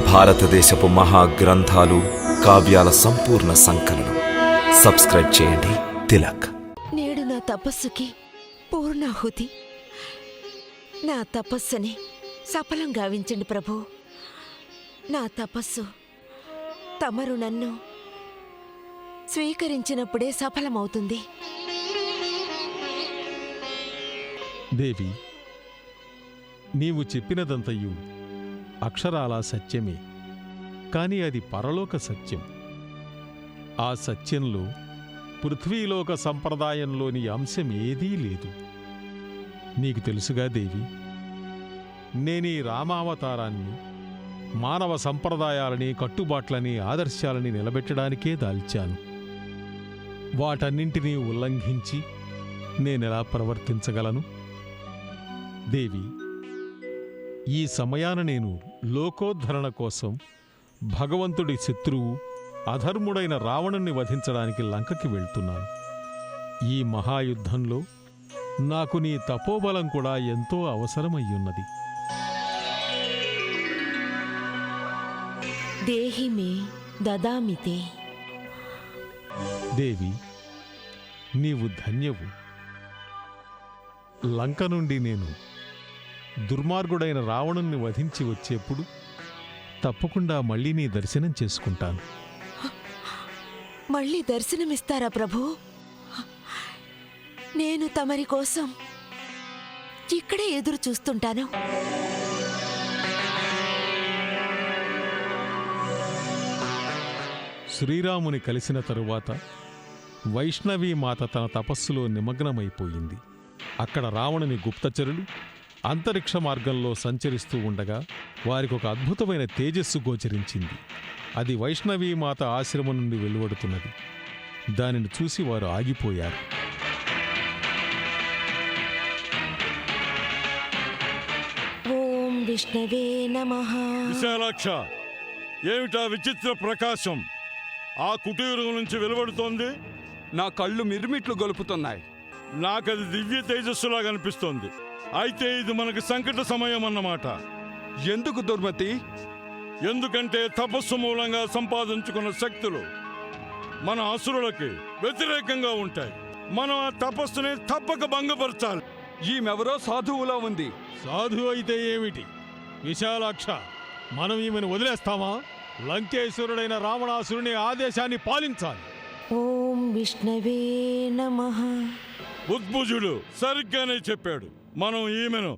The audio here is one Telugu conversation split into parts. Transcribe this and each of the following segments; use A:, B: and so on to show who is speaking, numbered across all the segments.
A: భారతదేశపు మహాగ్రంథాలు, కావ్యాల సంపూర్ణ సంకలనం. సబ్స్క్రైబ్ చేయండి. తిలక్.
B: నేడు నా తపస్సుకి పూర్ణాహుతి. నా తపస్సుని సఫలం గావించండి ప్రభు. నా తపస్సు తమరు నన్ను స్వీకరించినప్పుడే సఫలమవుతుంది.
C: దేవి, నీవు చెప్పినదంతయు అక్షరాల సత్యమే, కాని అది పరలోక సత్యం. ఆ సత్యంలో పృథ్వీలోక సంప్రదాయంలోని అంశం ఏదీ లేదు. నీకు తెలుసుగా దేవి, నేనీ రామావతారాన్ని మానవ సంప్రదాయాలని, కట్టుబాట్లని, ఆదర్శాలని నిలబెట్టడానికే దాల్చాను. వాటన్నింటినీ ఉల్లంఘించి నేనెలా ప్రవర్తించగలను? దేవి, ఈ సమయాన నేను లోకోద్ధరణ కోసం భగవంతుడి శత్రువు, అధర్ముడైన రావణుణ్ణి వధించడానికి లంకకి వెళ్తున్నాను. ఈ మహాయుద్ధంలో నాకు నీ తపోబలం కూడా ఎంతో అవసరమయ్యున్నది.
B: దేహి మే దదామితే.
C: దేవి, నీవు ధన్యవు. లంక నుండి నేను దుర్మార్గుడైన రావణుణ్ణి వధించి వచ్చేప్పుడు తప్పకుండా మళ్ళీ నీ దర్శనం చేసుకుంటాను.
B: మళ్ళీ దర్శనమిస్తారా ప్రభు? నేను తమరి కోసం ఇక్కడే ఎదురు చూస్తుంటాను.
C: శ్రీరాముని కలిసిన తరువాత వైష్ణవీమాత తన తపస్సులో నిమగ్నమైపోయింది. అక్కడ రావణుని గుప్తచరులు అంతరిక్ష మార్గంలో సంచరిస్తూ ఉండగా వారికొక అద్భుతమైన తేజస్సు గోచరించింది. అది వైష్ణవీమాత ఆశ్రమం నుండి వెలువడుతున్నది. దానిని చూసి వారు ఆగిపోయారు.
B: ఓం విష్ణవే నమః.
D: విశాలాక్ష, ఏమిటా విచిత్ర ప్రకాశం ఆ కుటీరం నుంచి వెలువడుతోంది?
E: నా కళ్ళు మిరుమిట్లు గొలుపుతున్నాయి.
D: నాకది దివ్య తేజస్సులా కనిపిస్తోంది. అయితే ఇది మనకు సంకట సమయం అన్నమాట.
E: ఎందుకు దుర్మతి?
D: ఎందుకంటే తపస్సు మూలంగా సంపాదించుకున్న శక్తులు మన అసురులకి వ్యతిరేకంగా ఉంటాయి. మనం ఆ తపస్సుని తప్పక భంగపరచాలి.
E: ఈమెవరో సాధువులా ఉంది.
C: సాధువు అయితే ఏమిటి విశాలాక్ష, మనం ఈమెను వదిలేస్తామా? లంకేశ్వరుడైన రావణాసురుని ఆదేశాన్ని పాలించాలి.
B: ఓం విష్ణవే నమః.
D: ఉద్భుజుడు సరిగ్గానే చెప్పాడు. మనం ఈమెను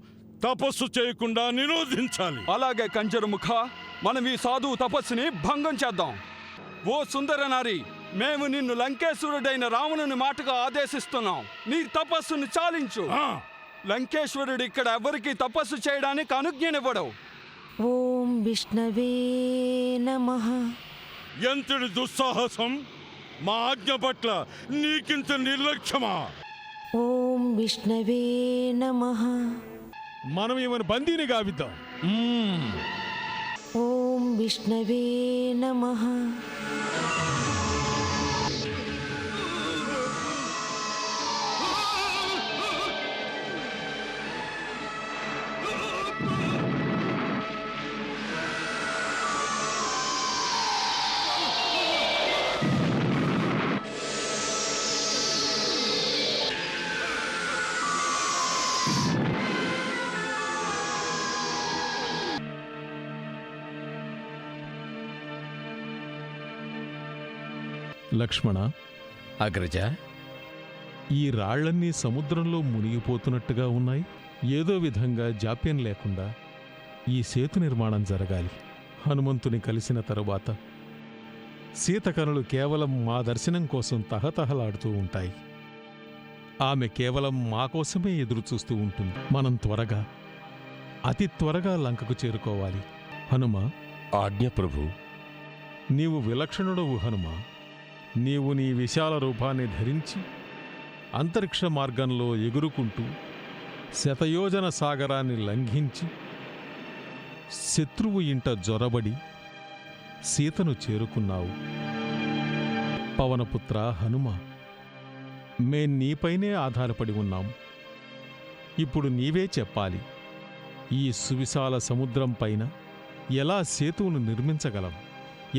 D: తపస్సు చేయకుండా నిరోధించాలి.
E: అలాగే కంజరముఖ, మనం ఈ సాధువు తపస్సుని భంగం చేద్దాం. ఓ సుందర నారి, మేము నిన్ను లంకేశ్వరుడైన రావణుని మాటగా ఆదేశిస్తున్నాం. నీ తపస్సును చాలించు. లంకేశ్వరుడు ఇక్కడ ఎవరికి తపస్సు చేయడానికి అనుజ్ఞనివ్వడు.
B: ఓం విష్ణవే నమః.
D: ఎంతటి దుస్సాహసం! మా ఆజ్ఞ పట్ల నీకింత నిర్లక్ష్యమా?
B: ఓం విష్ణవే నమః.
C: మనం ఈమెను బందీని గావిద్దాం.
B: ఓం విష్ణవే నమః.
C: లక్ష్మణ,
F: అగ్రజ,
C: ఈ రాళ్లన్నీ సముద్రంలో మునిగిపోతున్నట్టుగా ఉన్నాయి. ఏదో విధంగా జాప్యం లేకుండా ఈ సేతు నిర్మాణం జరగాలి. హనుమంతుని కలిసిన తరువాత సీతకనులు కేవలం మా దర్శనం కోసం తహతహలాడుతూ ఉంటాయి. ఆమె కేవలం మా కోసమే ఎదురుచూస్తూ ఉంటుంది. మనం త్వరగా, అతి త్వరగా లంకకు చేరుకోవాలి. హనుమ,
F: ఆజ్ఞ ప్రభు.
C: నీవు విలక్షణుడవు హనుమ. నీవు నీ విశాల రూపాన్ని ధరించి అంతరిక్ష మార్గంలో ఎగురుకుంటూ శతయోజన సాగరాన్ని లంఘించి శత్రువు ఇంట జొరబడి సీతను చేరుకున్నావు. పవనపుత్ర హనుమ, మేం నీపైనే ఆధారపడి ఉన్నాం. ఇప్పుడు నీవే చెప్పాలి. ఈ సువిశాల సముద్రం పైన ఎలా సేతువును నిర్మించగలం?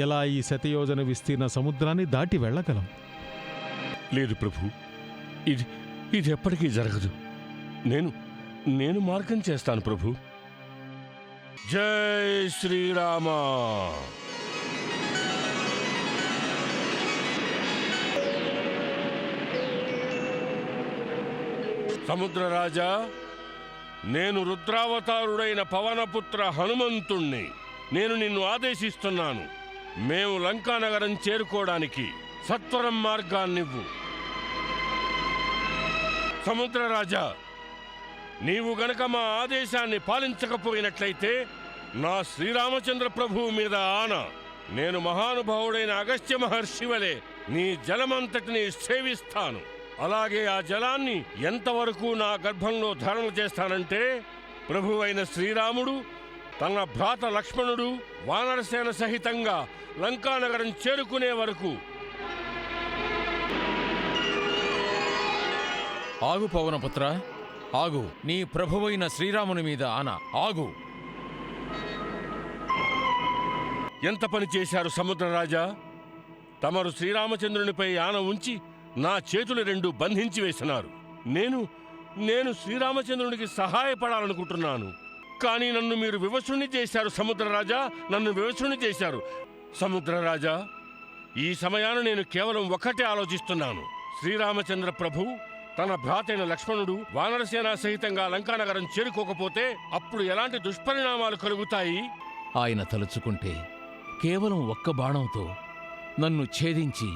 C: ఎలా ఈ శతయోజన విస్తీర్ణ సముద్రాన్ని దాటి వెళ్ళగలం?
F: లేదు ప్రభు, ఇది ఎప్పటికీ జరగదు. నేను మార్గం చేస్తాను ప్రభు. జై శ్రీరామ. సముద్రరాజా, నేను రుద్రావతారుడైన పవనపుత్ర హనుమంతుణ్ణి. నేను నిన్ను ఆదేశిస్తున్నాను. మేము లంకానగరం చేరుకోవడానికి సత్వరం మార్గాన్నివ్వు. సముద్రరాజా, నీవు గనక మా ఆదేశాన్ని పాలించకపోయినట్లయితే నా శ్రీరామచంద్ర ప్రభువు మీద ఆన, నేను మహానుభావుడైన అగస్త్య మహర్షి వలె నీ జలమంతటిని సేవిస్తాను. అలాగే ఆ జలాన్ని ఎంతవరకు నా గర్భంలో ధారణ చేస్తానంటే, ప్రభువైన శ్రీరాముడు తన భ్రాత లక్ష్మణుడు వానరసేన సహితంగా లంకానగరం చేరుకునే వరకు.
G: ఆగు పవనపుత్ర, ఆగు. నీ ప్రభువైన శ్రీరాముని మీద ఆన, ఆగు.
F: ఎంత పని చేశారు సముద్రరాజా? తమరు శ్రీరామచంద్రునిపై ఆన ఉంచి నా చేతులు రెండు బంధించి వేసినారు. నేను శ్రీరామచంద్రునికి సహాయపడాలనుకుంటున్నాను, కానీ నన్ను మీరు వివశుణ్ణి చేశారు సముద్రరాజా, నన్ను వివశుణ్ణి చేశారు. సముద్రరాజా, ఈ సమయాన నేను కేవలం ఒక్కటే ఆలోచిస్తున్నాను. శ్రీరామచంద్ర ప్రభు తన భ్రాతైన లక్ష్మణుడు వానరసేన సహితంగా లంకానగరం చేరుకోకపోతే అప్పుడు ఎలాంటి దుష్పరిణామాలు కలుగుతాయి?
G: ఆయన తలుచుకుంటే కేవలం ఒక్క బాణంతో నన్ను ఛేదించి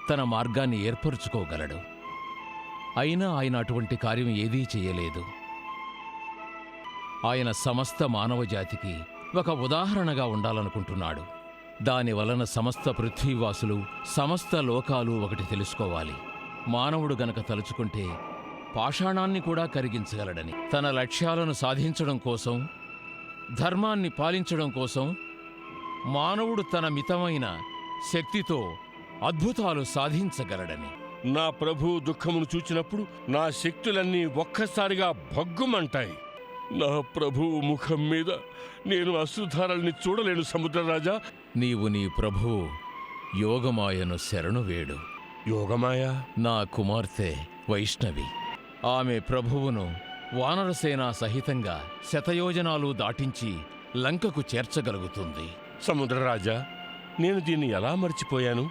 G: తన మార్గాన్ని ఏర్పరుచుకోగలడు. అయినా ఆయన అటువంటి కార్యం ఏదీ చెయ్యలేదు. ఆయన సమస్త మానవజాతికి ఒక ఉదాహరణగా ఉండాలనుకుంటున్నాడు. దానివలన సమస్త పృథ్వీవాసులు, సమస్త లోకాలు ఒకటి తెలుసుకోవాలి. మానవుడు గనక తలుచుకుంటే పాషాణాన్ని కూడా కరిగించగలడని. తన లక్ష్యాలను సాధించడం కోసం, ధర్మాన్ని పాలించడం కోసం మానవుడు తన మితమైన శక్తితో అద్భుతాలు సాధించగలడని.
F: నా ప్రభు దుఃఖమును చూచినప్పుడు నా శక్తులన్నీ ఒక్కసారిగా భగ్గుమంటాయి. నా ప్రభువు ముఖం మీద నేను అశ్రుధారల్ని చూడలేను సముద్రరాజా.
G: నీవు నీ ప్రభువు యోగమాయను శరణు వేడు.
F: యోగమాయ?
G: నా కుమార్తె వైష్ణవి. ఆమె ప్రభువును వానరసేన సహితంగా శతయోజనాలు దాటించి లంకకు చేర్చగలుగుతుంది.
F: సముద్రరాజా, నేను దీన్ని ఎలా మర్చిపోయాను?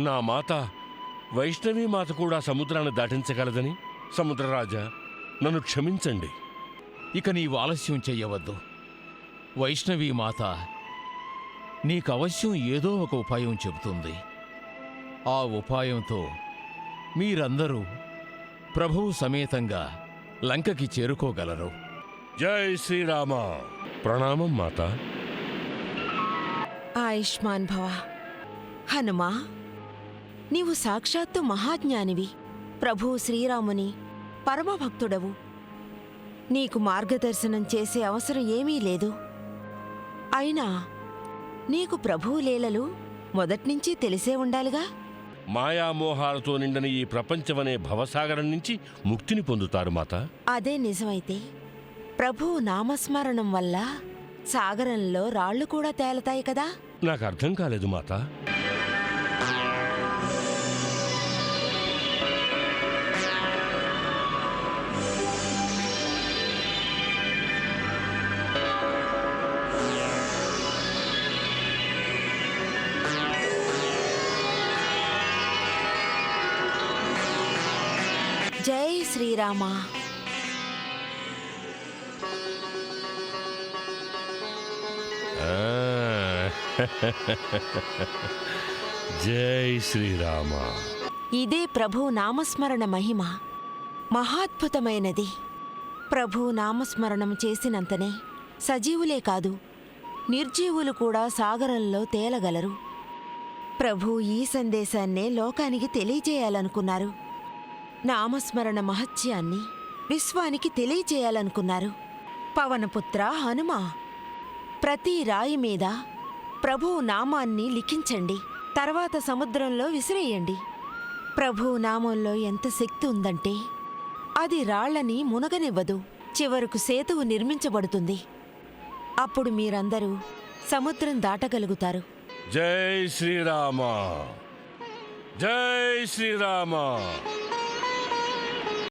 F: నా మాత వైష్ణవీ మాత కూడా సముద్రాన్ని దాటించగలదని. సముద్రరాజా, నన్ను క్షమించండి.
G: ఇక నీవు ఆలస్యం చెయ్యవద్దు. వైష్ణవీ మాత నీకవశ్యం ఏదో ఒక ఉపాయం చెబుతుంది. ఆ ఉపాయంతో మీరందరూ ప్రభువు సమేతంగా లంకకి చేరుకోగలరు.
F: జై శ్రీరామ. ప్రణామం మాత.
B: ఆయుష్మాన్ భవ. హనుమా, నీవు సాక్షాత్తు మహాజ్ఞానివి, ప్రభువు శ్రీరాముని పరమభక్తుడవు. నీకు మార్గదర్శనం చేసే అవసరం ఏమీ లేదు. అయినా నీకు ప్రభువు లీలలు మొదట్నుంచి తెలిసే ఉండాలిగా.
F: మాయామోహాలతో నిండిన ఈ ప్రపంచమనే భవసాగరం నుంచి ముక్తిని పొందుతారు మాత.
B: అదే నిజమైతే ప్రభువు నామస్మరణం వల్ల సాగరంలో రాళ్లు కూడా తేలతాయి కదా.
F: నాకు అర్థం కాలేదు మాత.
B: జై శ్రీరామ.
F: జై శ్రీరామ.
B: ఇదే ప్రభు నామస్మరణ మహిమ, మహాద్భుతమైనది. ప్రభు నామస్మరణం చేసినంతనే సజీవులే కాదు, నిర్జీవులు కూడా సాగరంలో తేలగలరు. ప్రభు ఈ సందేశాన్నే లోకానికి తెలియజేయాలనుకున్నారు. నామస్మరణ మహత్యాన్ని విశ్వానికి తెలియజేయాలనుకున్నారు. పవనపుత్ర హనుమ, ప్రతి రాయి మీద ప్రభువు నామాన్ని లిఖించండి. తర్వాత సముద్రంలో విసిరేయండి. ప్రభువు నామంలో ఎంత శక్తి ఉందంటే అది రాళ్లని మునగనివ్వదు. చివరకు సేతువు నిర్మించబడుతుంది. అప్పుడు మీరందరూ సముద్రం దాటగలుగుతారు.
F: జై శ్రీరామ, జై శ్రీరామ.